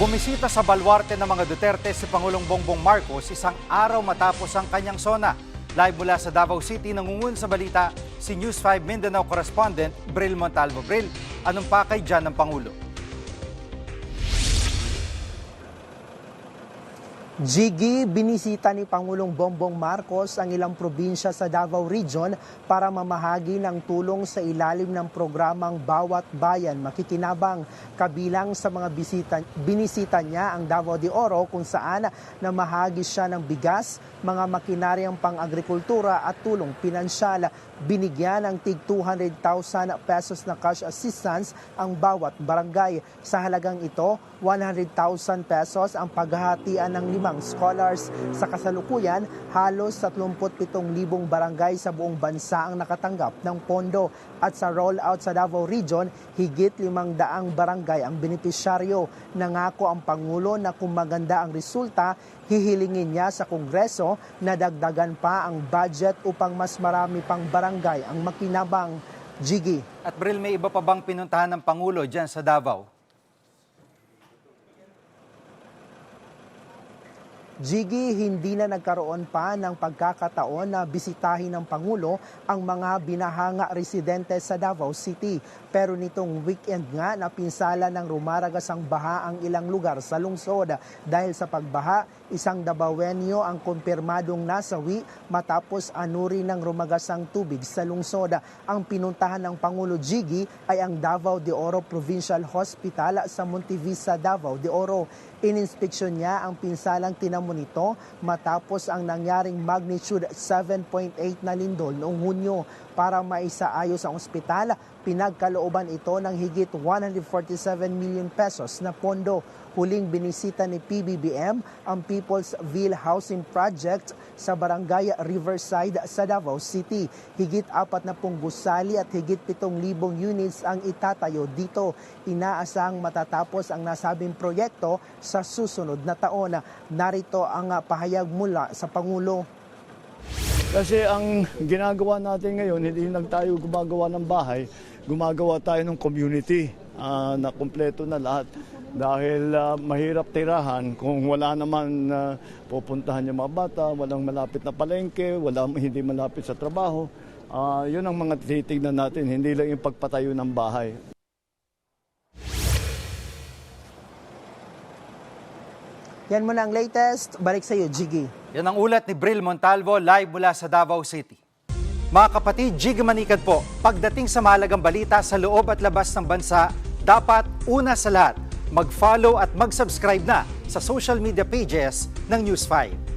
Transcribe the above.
Bumisita sa balwarte ng mga Duterte si Pangulong Bongbong Marcos isang araw matapos ang kanyang sona. Live mula sa Davao City, nangungun sa balita si News 5 Mindanao correspondent Bril Montalvo. Bril, anong pakay dyan ng Pangulo? Jiggy, binisita ni Pangulong Bongbong Marcos ang ilang probinsya sa Davao Region para mamahagi ng tulong sa ilalim ng programang Bawat Bayan Makikinabang. Kabilang sa mga binisita niya ang Davao de Oro kung saan namahagi siya ng bigas, mga makinaryang pang-agrikultura at tulong pinansyal. Binigyan ng tig 200,000 pesos na cash assistance ang bawat barangay. Sa halagang ito, 100,000 pesos ang paghahatian ng 5 scholars. Sa kasalukuyan, halos 37,000 barangay sa buong bansa ang nakatanggap ng pondo. At sa rollout sa Davao Region, higit 500 barangay ang benepisyaryo. Nangako ang Pangulo na kung maganda ang resulta, hihilingin niya sa Kongreso na dagdagan pa ang budget upang mas marami pang barangay ang makinabang. Jiggy. At Bril, may iba pa bang pinuntahan ng Pangulo dyan sa Davao? Jiggy, hindi na nagkaroon pa ng pagkakataon na bisitahin ng Pangulo ang mga binahanga residente sa Davao City. Pero nitong weekend nga, napinsala ng rumaragas ang baha ang ilang lugar sa lungsod. Dahil sa pagbaha, isang Davaoenyo ang kumpirmadong nasawi matapos anuri ng rumagasang tubig sa lungsod. Ang pinuntahan ng Pangulo Jiggy ay ang Davao de Oro Provincial Hospital sa Montevista, Davao de Oro. Ininspeksyon niya ang pinsalang tinamo nito matapos ang nangyaring magnitude 7.8 na lindol noong Hunyo. Para maisaayos ang ospital, pinagkalooban ito ng higit 147 million pesos na pondo. Huling binisita ni PBBM ang People's Ville Housing Project sa Barangay Riverside sa Davao City. Higit 40 gusali at higit 7,000 units ang itatayo dito. Inaasahang matatapos ang nasabing proyekto sa susunod na taon. Narito ang pahayag mula sa Pangulo. Kasi ang ginagawa natin ngayon, hindi lang tayo gumagawa ng bahay, gumagawa tayo ng community na kumpleto na lahat. Dahil mahirap tirahan kung wala naman pupuntahan yung mga bata, walang malapit na palengke, hindi malapit sa trabaho. Yun ang mga tinitignan natin, hindi lang yung pagpatayo ng bahay. Yan muna ang latest. Balik sa iyo, Jiggy. Yan ang ulat ni Bril Montalvo live mula sa Davao City. Mga kapatid, Jiggy Manikad po. Pagdating sa mahalagang balita sa loob at labas ng bansa, dapat una sa lahat, mag-follow at mag-subscribe na sa social media pages ng News 5.